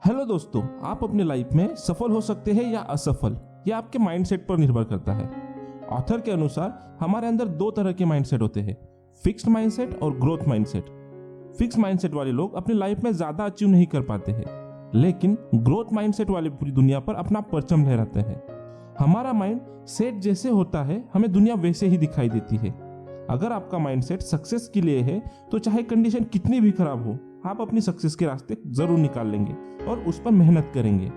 Hello दोस्तों, आप अपने लाइफ में सफल हो सकते हैं या असफल, यह आपके माइंडसेट पर निर्भर करता है। ऑथर के अनुसार हमारे अंदर दो तरह के माइंडसेट होते हैं, फिक्स्ड माइंडसेट और ग्रोथ माइंडसेट। फिक्स्ड माइंडसेट वाले लोग अपने लाइफ में ज्यादा अचीव नहीं कर पाते हैं, लेकिन ग्रोथ माइंडसेट वाले पूरी दुनिया पर अपना परचम लहराते हैं। हमारा माइंड सेट जैसे होता है, हमें दुनिया वैसे ही दिखाई देती है। अगर आपका माइंडसेट सक्सेस के लिए है तो चाहे कंडीशन कितनी भी खराब हो, आप अपनी सक्सेस के रास्ते जरूर निकाल लेंगे और उस पर मेहनत करेंगे।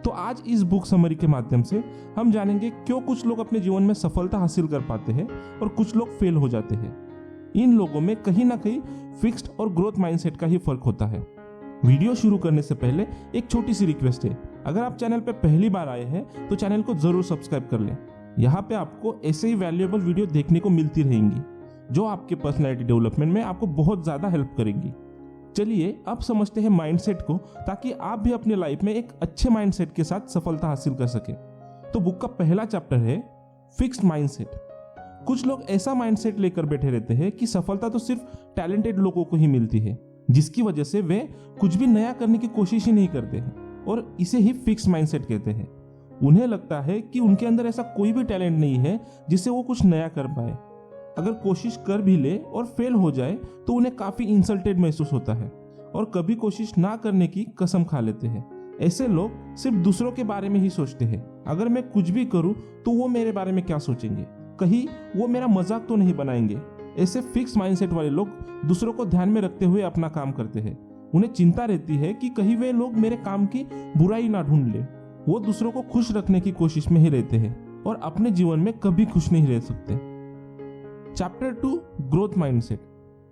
तो आज इस बुक समरी के माध्यम से हम जानेंगे क्यों कुछ लोग अपने जीवन में सफलता हासिल कर पाते हैं और कुछ लोग फेल हो जाते हैं। इन लोगों में कहीं ना कहीं फिक्स्ड और ग्रोथ माइंडसेट का ही फर्क होता है। वीडियो शुरू करने से पहले एक छोटी सी रिक्वेस्ट है, अगर आप चैनल पर पहली बार आए हैं तो चैनल को जरूर सब्सक्राइब कर लें। यहाँ पे आपको ऐसे ही वैल्यूएबल वीडियो देखने को मिलती रहेंगी जो आपके पर्सनैलिटी डेवलपमेंट में आपको बहुत ज्यादा हेल्प करेंगी। चलिए अब समझते हैं माइंडसेट को, ताकि आप भी अपने लाइफ में एक अच्छे माइंडसेट के साथ सफलता हासिल कर सके। तो बुक का पहला चैप्टर है फिक्स्ड माइंडसेट। कुछ लोग ऐसा माइंडसेट लेकर बैठे रहते हैं कि सफलता तो सिर्फ टैलेंटेड लोगों को ही मिलती है, जिसकी वजह से वे कुछ भी नया करने की कोशिश ही नहीं करते हैं और इसे ही फिक्स्ड माइंडसेट कहते हैं। उन्हें लगता है कि उनके अंदर ऐसा कोई भी टैलेंट नहीं है जिससे वो कुछ नया कर पाए। अगर कोशिश कर भी ले और फेल हो जाए तो उन्हें काफी इंसल्टेड महसूस होता है और कभी कोशिश ना करने की कसम खा लेते हैं। ऐसे लोग सिर्फ दूसरों के बारे में ही सोचते हैं, अगर मैं कुछ भी करूं तो वो मेरे बारे में क्या सोचेंगे, कहीं वो मेरा मजाक तो नहीं बनाएंगे। ऐसे फिक्स माइंडसेट वाले लोग दूसरों को ध्यान में रखते हुए अपना काम करते हैं। उन्हें चिंता रहती है कि कहीं वे लोग मेरे काम की बुराई ना ढूंढ ले। वो दूसरों को खुश रखने की कोशिश में ही रहते हैं और अपने जीवन में कभी खुश नहीं रह सकते। Chapter 2, growth mindset.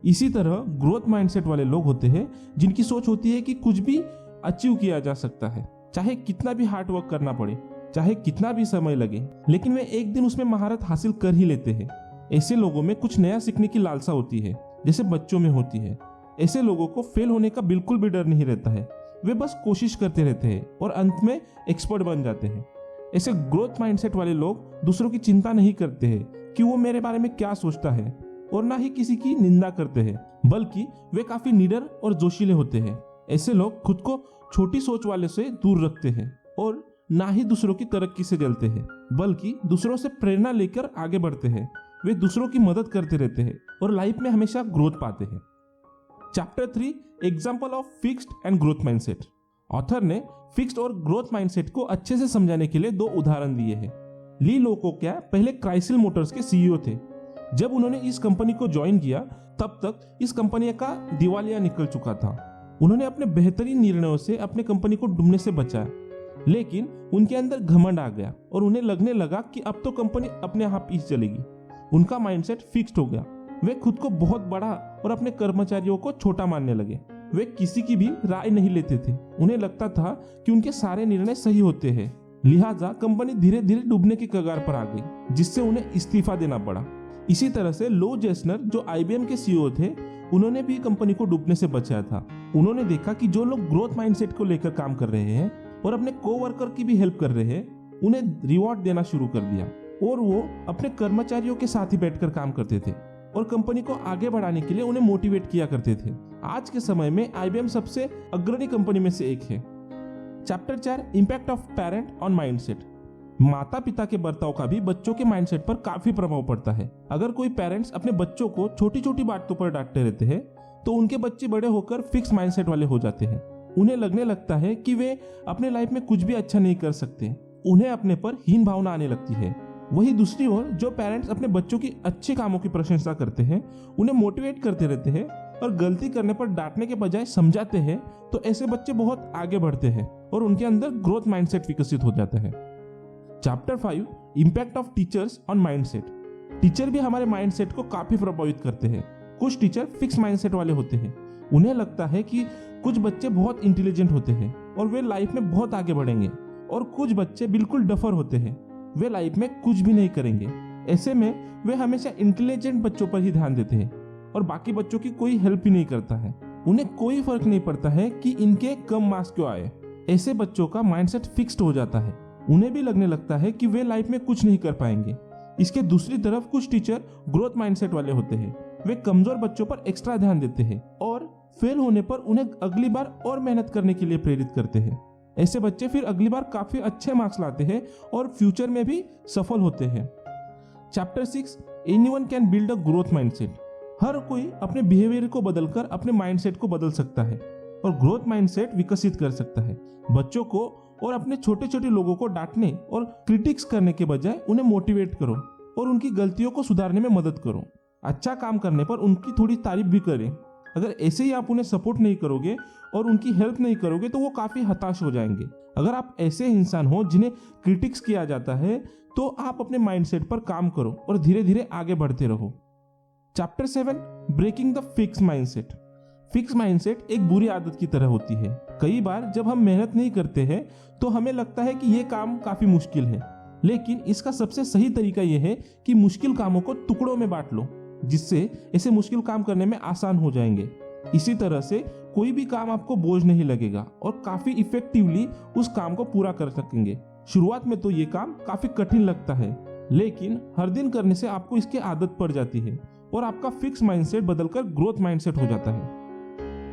इसी तरह ग्रोथ माइंडसेट वाले लोग होते हैं जिनकी सोच होती है कि कुछ भी अचीव किया जा सकता है, चाहे कितना भी हार्ड वर्क करना पड़े, चाहे कितना भी समय लगे, लेकिन वे एक दिन उसमें महारत हासिल कर ही लेते हैं। ऐसे लोगों में कुछ नया सीखने की लालसा होती है, जैसे बच्चों में होती है। ऐसे लोगों को फेल होने का बिल्कुल भी डर नहीं रहता है, वे बस कोशिश करते रहते हैं और अंत में एक्सपर्ट बन जाते हैं। ऐसे ग्रोथ माइंडसेट वाले लोग दूसरों की चिंता नहीं करते हैं कि वो मेरे बारे में क्या सोचता है, और ना ही किसी की निंदा करते हैं, बल्कि वे काफी निडर और जोशीले होते हैं। ऐसे लोग खुद को छोटी सोच वाले से दूर रखते हैं और ना ही दूसरों की तरक्की से जलते हैं, बल्कि दूसरों से प्रेरणा लेकर आगे बढ़ते हैं। वे दूसरों की मदद करते रहते हैं और लाइफ में हमेशा ग्रोथ पाते हैं। Chapter 3, example of fixed and growth mindset. Author ने फिक्स्ड और ग्रोथ माइंडसेट को अच्छे से समझाने के लिए 2 उदाहरण दिए हैं। ली लोकोक्या पहले क्राइसिल मोटर्स के सीईओ थे। जब उन्होंने इस कंपनी को ज्वाइन किया तब तक इस कंपनी का दिवालिया निकल चुका था। उन्होंने अपने बेहतरीन निर्णयों से अपने कंपनी को डूबने से बचाया, लेकिन उनके अंदर घमंड आ गया और उन्हें लगने लगा कि अब तो कंपनी अपने आप ही चलेगी। उनका माइंडसेट फिक्स्ड हो गया। वे खुद को बहुत बड़ा और अपने कर्मचारियों को छोटा मानने लगे। वे किसी की भी राय नहीं लेते थे। उन्हें लगता था कि उनके सारे निर्णय सही होते हैं, लिहाजा कंपनी धीरे धीरे डूबने की कगार पर आ गई, जिससे उन्हें इस्तीफा देना पड़ा। इसी तरह से लो जेसनर जो IBM के सीईओ थे, उन्होंने भी कंपनी को डूबने से बचाया था। उन्होंने देखा कि जो लोग ग्रोथ माइंडसेट को लेकर काम कर रहे हैं और अपने कोवर्कर की भी हेल्प कर रहे हैं, उन्हें रिवॉर्ड देना शुरू कर दिया और वो अपने कर्मचारियों के साथ ही बैठकर काम करते थे और कंपनी को आगे बढ़ाने के लिए उन्हें मोटिवेट किया करते थे। आज के समय में IBM सबसे अग्रणी कंपनी में से एक है। Chapter 4, impact of parent on mindset. माता पिता के बर्ताव का भी बच्चों के माइंडसेट पर काफी प्रभाव पड़ता है। अगर कोई पेरेंट्स अपने बच्चों को छोटी छोटी बातों पर डांटते रहते हैं तो उनके बच्चे बड़े होकर फिक्स माइंडसेट वाले हो जाते हैं। उन्हें लगने लगता है कि वे अपने लाइफ में कुछ भी अच्छा नहीं कर सकते। उन्हें अपने पर हीन भावना आने लगती है। वही दूसरी ओर जो पेरेंट्स अपने बच्चों की अच्छे कामों की प्रशंसा करते हैं, उन्हें मोटिवेट करते रहते हैं और गलती करने पर डांटने के बजाय समझाते हैं, तो ऐसे बच्चे बहुत आगे बढ़ते हैं और उनके अंदर ग्रोथ माइंडसेट विकसित हो जाता है। Chapter 5, impact of teachers on mindset. Teacher भी हमारे माइंडसेट को काफी प्रभावित करते हैं। कुछ टीचर फिक्स माइंडसेट वाले होते हैं। उन्हें लगता है कि कुछ बच्चे बहुत इंटेलिजेंट होते हैं और वे लाइफ में बहुत आगे बढ़ेंगे, और कुछ बच्चे बिल्कुल डफर होते हैं, वे लाइफ में कुछ भी नहीं करेंगे। ऐसे में वे हमेशा इंटेलिजेंट बच्चों पर ही ध्यान देते हैं और बाकी बच्चों की कोई हेल्प ही नहीं करता है। उन्हें कोई फर्क नहीं पड़ता है कि इनके कम मार्क्स क्यों आए। ऐसे बच्चों का माइंडसेट फिक्स्ड हो जाता है। उन्हें भी लगने लगता है कि वे लाइफ में कुछ नहीं कर पाएंगे। इसके दूसरी तरफ कुछ टीचर ग्रोथ माइंडसेट वाले होते हैं। वे कमजोर बच्चों पर एक्स्ट्रा ध्यान देते हैं और फेल होने पर उन्हें अगली बार और मेहनत करने के लिए प्रेरित करते हैं। ऐसे बच्चे फिर अगली बार काफी अच्छे मार्क्स लाते हैं और फ्यूचर में भी सफल होते हैं। Chapter 6, anyone can build a growth mindset. हर कोई अपने बिहेवियर को बदलकर अपने माइंडसेट को बदल सकता है और ग्रोथ माइंडसेट विकसित कर सकता है। बच्चों को और अपने छोटे छोटे लोगों को डांटने और क्रिटिक्स करने के बजाय उन्हें मोटिवेट करो और उनकी गलतियों को सुधारने में मदद करो। अच्छा काम करने पर उनकी थोड़ी तारीफ भी करें। अगर ऐसे ही आप उन्हें सपोर्ट नहीं करोगे और उनकी हेल्प नहीं करोगे तो वो काफी हताश हो जाएंगे। अगर आप ऐसे इंसान हो जिन्हें क्रिटिक्स किया जाता है तो आप अपने माइंडसेट पर काम करो और धीरे धीरे आगे बढ़ते रहो। Chapter 7, breaking the fix mindset. Fix mindset एक बुरी आदत की तरह होती है। कई बार जब हम मेहनत नहीं करते हैं तो हमें लगता है कि ये काम काफी मुश्किल है, लेकिन इसका सबसे सही तरीका यह है कि मुश्किल कामों को टुकड़ों में बांट लो, जिससे ऐसे मुश्किल काम करने में आसान हो जाएंगे। इसी तरह से कोई भी काम आपको बोझ नहीं लगेगा और काफी इफेक्टिवली उस काम को पूरा कर सकेंगे। शुरुआत में तो ये काम काफी कठिन लगता है, लेकिन हर दिन करने से आपको इसकी आदत पड़ जाती है और आपका फिक्स माइंडसेट बदलकर ग्रोथ माइंडसेट हो जाता है।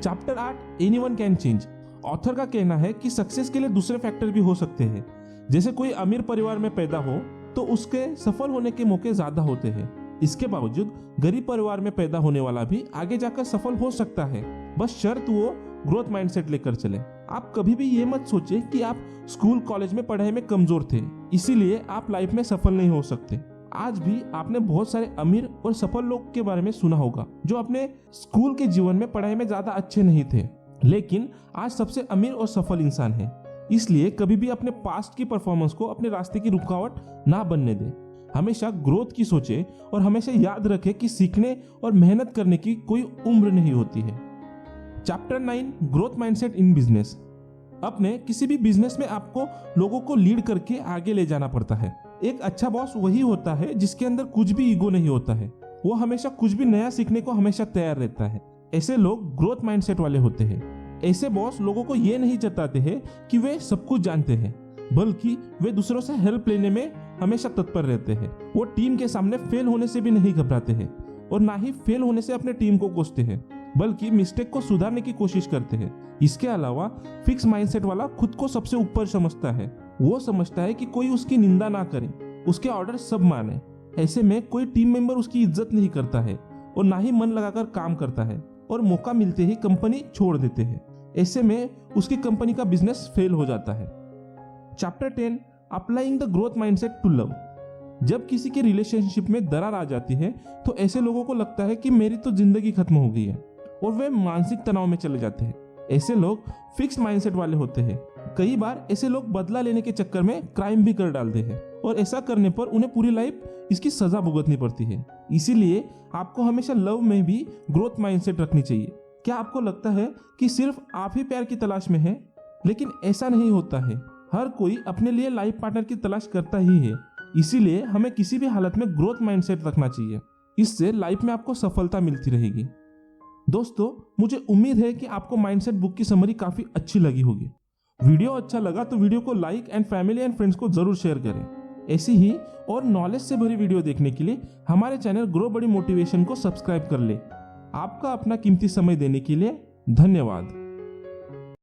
Chapter 8, anyone can change. Author का कहना है कि सक्सेस के लिए दूसरे फैक्टर भी हो सकते हैं। जैसे कोई अमीर परिवार में पैदा हो तो उसके सफल होने के मौके ज्यादा होते हैं। इसके बावजूद गरीब परिवार में पैदा होने वाला भी आगे जाकर सफल हो सकता है, बस शर्त वो ग्रोथ माइंडसेट लेकर चले। आप कभी भी ये मत सोचे कि आप स्कूल कॉलेज में पढ़ाई में कमजोर थे, इसीलिए आप लाइफ में सफल नहीं हो सकते। आज भी आपने बहुत सारे अमीर और सफल लोग के बारे में सुना होगा जो अपने स्कूल के जीवन में पढ़ाई में ज्यादा अच्छे नहीं थे, लेकिन आज सबसे अमीर और सफल इंसान है। इसलिए कभी भी अपने पास्ट की परफॉर्मेंस को अपने रास्ते की रुकावट ना बनने दे। हमेशा ग्रोथ की सोचे और हमेशा याद रखे कि सीखने और मेहनत करने की कोई उम्र नहीं होती है। Chapter 9, growth mindset in business. अपने किसी भी बिजनेस में आपको लोगों को लीड करके आगे ले जाना पड़ता है। एक अच्छा बॉस वही होता है जिसके अंदर कुछ भी ईगो नहीं होता है। वो हमेशा कुछ भी नया सीखने को हमेशा तैयार रहता है। ऐसे लोग ग्रोथ माइंडसेट वाले होते हैं। ऐसे बॉस लोगों को ये नहीं जताते हैं कि वे सब कुछ जानते हैं, बल्कि वे दूसरों से हेल्प लेने में हमेशा तत्पर रहते हैं। वो टीम के सामने फेल होने से भी नहीं घबराते हैं और ना ही फेल होने से अपने टीम को कोसते हैं, बल्कि मिस्टेक को सुधारने की कोशिश करते हैं। इसके अलावा फिक्स माइंडसेट वाला खुद को सबसे ऊपर समझता है। वो समझता है कि कोई उसकी निंदा ना करे, उसके ऑर्डर सब माने। ऐसे में कोई टीम मेंबर उसकी इज्जत नहीं करता है और ना ही मन लगाकर काम करता है और मौका मिलते ही कंपनी छोड़ देते हैं। ऐसे में उसकी कंपनी का बिजनेस फेल हो जाता है। Chapter 10, applying the growth mindset to love. जब किसी के रिलेशनशिप में दरार आ जाती है तो ऐसे लोगों को लगता है कि मेरी तो जिंदगी खत्म हो गई है और वे मानसिक तनाव में चले जाते हैं। ऐसे लोग फिक्स माइंडसेट वाले होते हैं। कई बार ऐसे लोग बदला लेने के चक्कर में क्राइम भी कर डालते हैं और ऐसा करने पर उन्हें पूरी लाइफ इसकी सजा भुगतनी पड़ती है। इसीलिए आपको हमेशा लव में भी ग्रोथ माइंडसेट रखनी चाहिए। क्या आपको लगता है कि सिर्फ आप ही प्यार की तलाश में हैं? लेकिन ऐसा नहीं होता है। हर कोई अपने लिए लाइफ पार्टनर की तलाश करता ही है। इसीलिए हमें किसी भी हालत में ग्रोथ माइंडसेट रखना चाहिए। इससे लाइफ में आपको सफलता मिलती रहेगी। दोस्तों, मुझे उम्मीद है कि आपको माइंडसेट बुक की समरी काफी अच्छी लगी होगी। वीडियो अच्छा लगा तो वीडियो को like and family and friends को जरूर शेयर करें। ऐसी ही और नॉलेज से भरी वीडियो देखने के लिए हमारे चैनल ग्रो बड़ी मोटिवेशन को सब्सक्राइब कर ले। आपका अपना कीमती समय देने के लिए धन्यवाद।